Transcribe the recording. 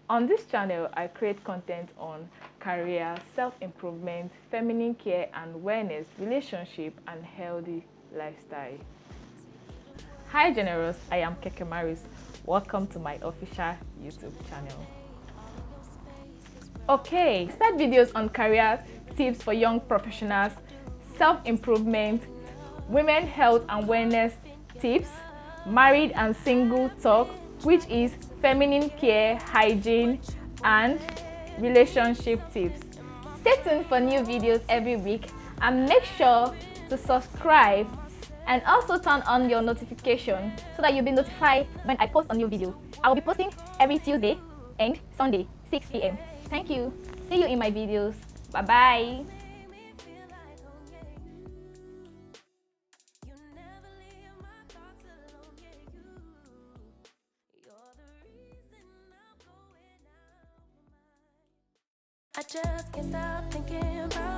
On this channel, I create content on career, self-improvement, feminine care and wellness, relationship, and healthy lifestyle. Hi generous, I am Kekemaris. Welcome to my official YouTube channel. Okay, start videos on career tips for young professionals, self-improvement, women health and wellness tips, married and single talk, which is feminine care, hygiene, and relationship tips. Stay tuned for new videos every week and make sure to subscribe and also turn on your notification so that you'll be notified when I post a new video. I will be posting every Tuesday and Sunday, 6 p.m. Thank you. See you in my videos. Bye-bye. I just can't stop thinking about